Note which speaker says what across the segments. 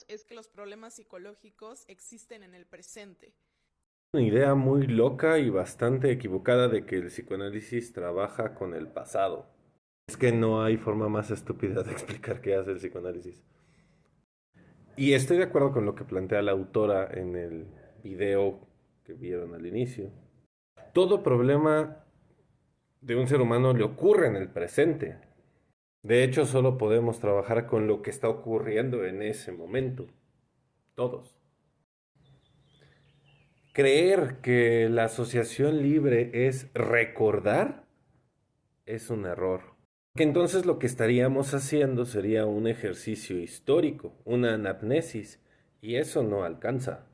Speaker 1: es que los problemas psicológicos existen en el presente.
Speaker 2: Una idea muy loca y bastante equivocada de que el psicoanálisis trabaja con el pasado. Es que no hay forma más estúpida de explicar qué hace el psicoanálisis. Y estoy de acuerdo con lo que plantea la autora en el video que vieron al inicio. Todo problema de un ser humano le ocurre en el presente. De hecho, solo podemos trabajar con lo que está ocurriendo en ese momento. Todos. Creer que la asociación libre es recordar es un error. Que entonces lo que estaríamos haciendo sería un ejercicio histórico, una anamnesis, y eso no alcanza.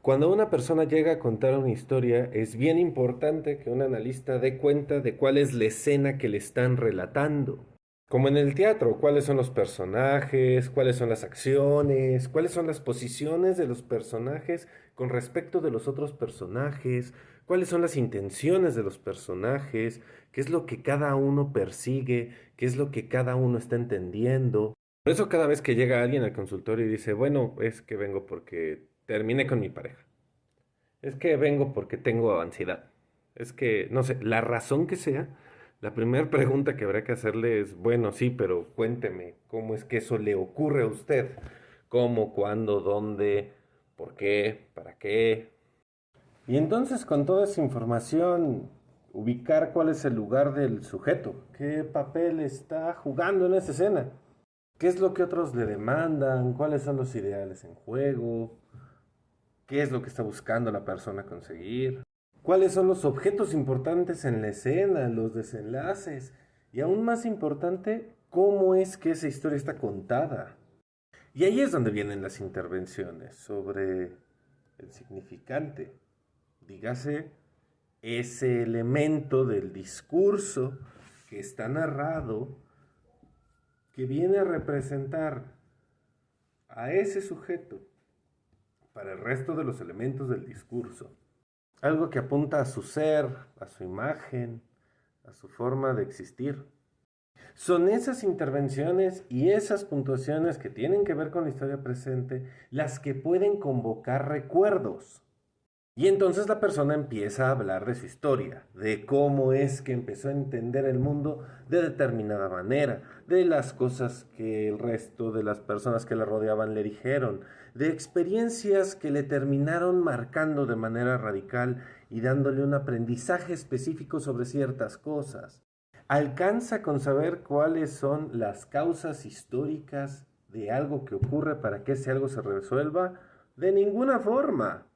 Speaker 2: Cuando una persona llega a contar una historia, es bien importante que un analista dé cuenta de cuál es la escena que le están relatando. Como en el teatro, cuáles son los personajes, cuáles son las acciones, cuáles son las posiciones de los personajes con respecto de los otros personajes, cuáles son las intenciones de los personajes, qué es lo que cada uno persigue, qué es lo que cada uno está entendiendo. Por eso cada vez que llega alguien al consultorio y dice, bueno, es que vengo porque terminé con mi pareja, es que vengo porque tengo ansiedad, es que, no sé, la razón que sea, la primera pregunta que habrá que hacerle es, bueno, sí, pero cuénteme, ¿cómo es que eso le ocurre a usted? ¿Cómo, cuándo, dónde, por qué, para qué? Y entonces con toda esa información, ubicar cuál es el lugar del sujeto, qué papel está jugando en esa escena, qué es lo que otros le demandan, cuáles son los ideales en juego, qué es lo que está buscando la persona conseguir, cuáles son los objetos importantes en la escena, los desenlaces y aún más importante, cómo es que esa historia está contada. Y ahí es donde vienen las intervenciones sobre el significante, dígase ese elemento del discurso que está narrado, que viene a representar a ese sujeto para el resto de los elementos del discurso. Algo que apunta a su ser, a su imagen, a su forma de existir. Son esas intervenciones y esas puntuaciones que tienen que ver con la historia presente las que pueden convocar recuerdos. Y entonces la persona empieza a hablar de su historia, de cómo es que empezó a entender el mundo de determinada manera, de las cosas que el resto de las personas que la rodeaban le dijeron, de experiencias que le terminaron marcando de manera radical y dándole un aprendizaje específico sobre ciertas cosas. Alcanza con saber cuáles son las causas históricas de algo que ocurre para que ese algo se resuelva. De ninguna forma.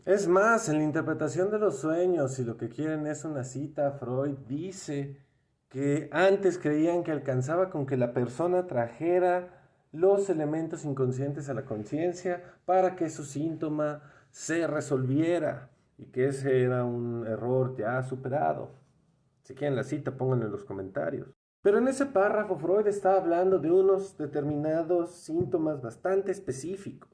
Speaker 2: Es más, en la interpretación de los sueños, si lo que quieren es una cita, Freud dice que antes creían que alcanzaba con que la persona trajera los elementos inconscientes a la conciencia para que su síntoma se resolviera y que ese era un error ya superado. Si quieren la cita, pónganlo en los comentarios. Pero en ese párrafo Freud está hablando de unos determinados síntomas bastante específicos.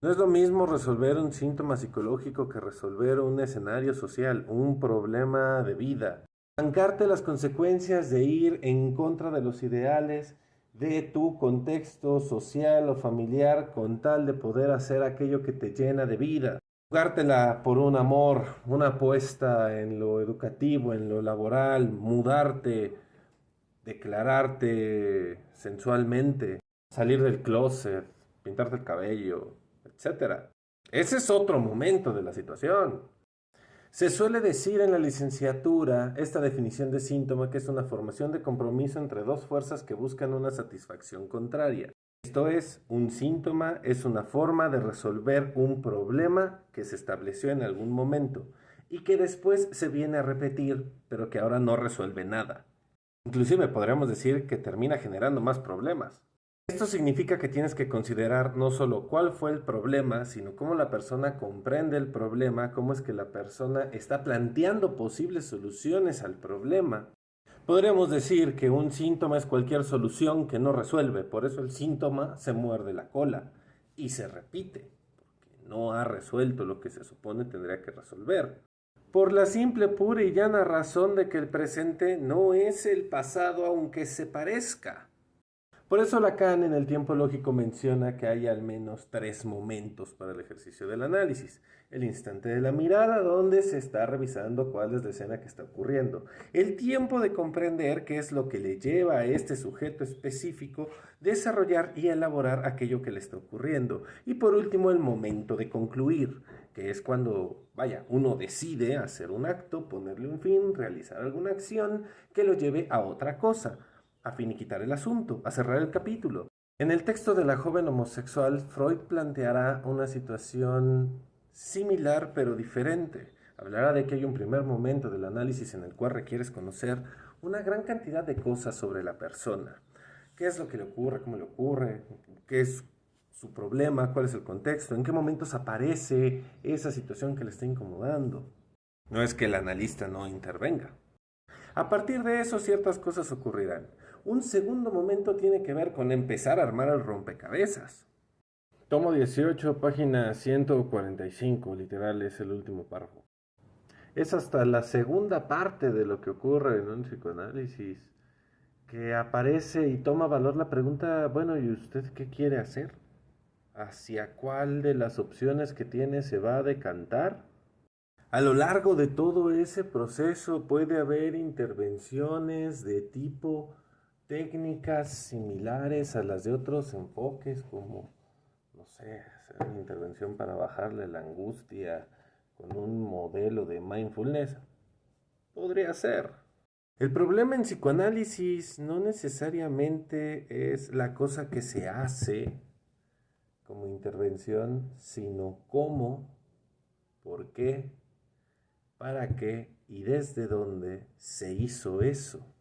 Speaker 2: No es lo mismo resolver un síntoma psicológico que resolver un escenario social, un problema de vida. Bancarte las consecuencias de ir en contra de los ideales de tu contexto social o familiar con tal de poder hacer aquello que te llena de vida. Jugártela por un amor, una apuesta en lo educativo, en lo laboral, mudarte, declararte sensualmente, salir del closet, pintarte el cabello, etcétera. Ese es otro momento de la situación. Se suele decir en la licenciatura esta definición de síntoma que es una formación de compromiso entre dos fuerzas que buscan una satisfacción contraria. Esto es, un síntoma es una forma de resolver un problema que se estableció en algún momento y que después se viene a repetir, pero que ahora no resuelve nada. Inclusive podríamos decir que termina generando más problemas. Esto significa que tienes que considerar no solo cuál fue el problema, sino cómo la persona comprende el problema, cómo es que la persona está planteando posibles soluciones al problema. Podríamos decir que un síntoma es cualquier solución que no resuelve, por eso el síntoma se muerde la cola y se repite, porque no ha resuelto lo que se supone tendría que resolver. Por la simple, pura y llana razón de que el presente no es el pasado aunque se parezca. Por eso Lacan en el tiempo lógico menciona que hay al menos 3 momentos para el ejercicio del análisis. El instante de la mirada, donde se está revisando cuál es la escena que está ocurriendo. El tiempo de comprender qué es lo que le lleva a este sujeto específico desarrollar y elaborar aquello que le está ocurriendo. Y por último, el momento de concluir, que es cuando, uno decide hacer un acto, ponerle un fin, realizar alguna acción que lo lleve a otra cosa, a finiquitar el asunto, a cerrar el capítulo. En el texto de la joven homosexual, Freud planteará una situación similar pero diferente. Hablará de que hay un primer momento del análisis en el cual requieres conocer una gran cantidad de cosas sobre la persona. ¿Qué es lo que le ocurre? ¿Cómo le ocurre? ¿Qué es su problema? ¿Cuál es el contexto? ¿En qué momentos aparece esa situación que le está incomodando? No es que el analista no intervenga. A partir de eso, ciertas cosas ocurrirán. Un segundo momento tiene que ver con empezar a armar el rompecabezas. Tomo 18, página 145, literal, es el último párrafo. Es hasta la segunda parte de lo que ocurre en un psicoanálisis que aparece y toma valor la pregunta, bueno, ¿y usted qué quiere hacer? ¿Hacia cuál de las opciones que tiene se va a decantar? A lo largo de todo ese proceso puede haber intervenciones de tipo técnicas similares a las de otros enfoques, como, no sé, hacer una intervención para bajarle la angustia con un modelo de mindfulness. Podría ser. El problema en psicoanálisis no necesariamente es la cosa que se hace como intervención, sino cómo, por qué, para qué y desde dónde se hizo eso.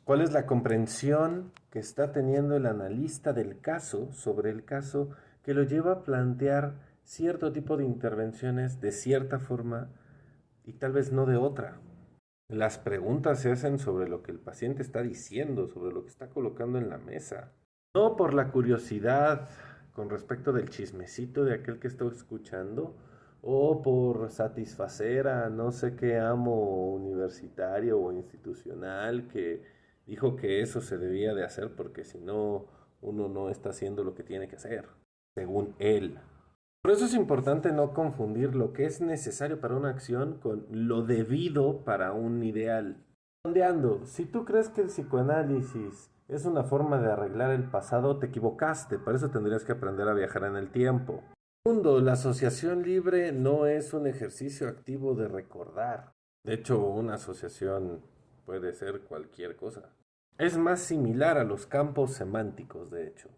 Speaker 2: ¿Cuál es la comprensión que está teniendo el analista del caso sobre el caso que lo lleva a plantear cierto tipo de intervenciones de cierta forma y tal vez no de otra? Las preguntas se hacen sobre lo que el paciente está diciendo, sobre lo que está colocando en la mesa. No por la curiosidad con respecto del chismecito de aquel que está escuchando, o por satisfacer a no sé qué amo universitario o institucional que dijo que eso se debía de hacer porque si no, uno no está haciendo lo que tiene que hacer, según él. Por eso es importante no confundir lo que es necesario para una acción con lo debido para un ideal. Redondeando, si tú crees que el psicoanálisis es una forma de arreglar el pasado, te equivocaste, para eso tendrías que aprender a viajar en el tiempo. Segundo, la asociación libre no es un ejercicio activo de recordar. De hecho, una asociación puede ser cualquier cosa. Es más similar a los campos semánticos, de hecho.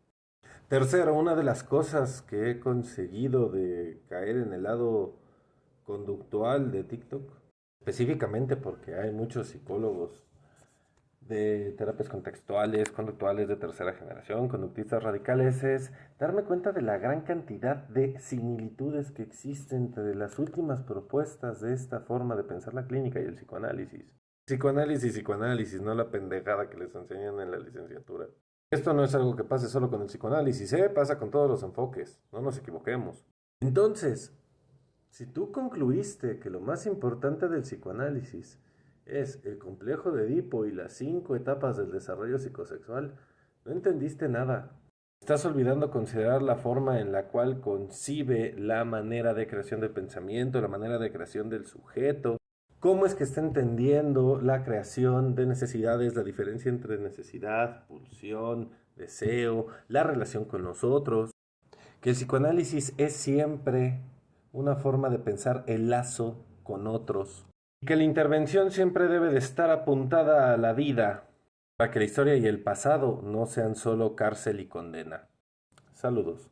Speaker 2: Tercero, una de las cosas que he conseguido de caer en el lado conductual de TikTok, específicamente porque hay muchos psicólogos de terapias contextuales, conductuales de tercera generación, conductistas radicales, es darme cuenta de la gran cantidad de similitudes que existen entre las últimas propuestas de esta forma de pensar la clínica y el psicoanálisis. Psicoanálisis, no la pendejada que les enseñan en la licenciatura. Esto no es algo que pase solo con el psicoanálisis, pasa con todos los enfoques, no nos equivoquemos. Entonces, si tú concluiste que lo más importante del psicoanálisis es el complejo de Edipo y las 5 etapas del desarrollo psicosexual, no entendiste nada. Estás olvidando considerar la forma en la cual concibe la manera de creación del pensamiento, la manera de creación del sujeto, cómo es que está entendiendo la creación de necesidades, la diferencia entre necesidad, pulsión, deseo, la relación con los otros, que el psicoanálisis es siempre una forma de pensar el lazo con otros, y que la intervención siempre debe de estar apuntada a la vida, para que la historia y el pasado no sean solo cárcel y condena. Saludos.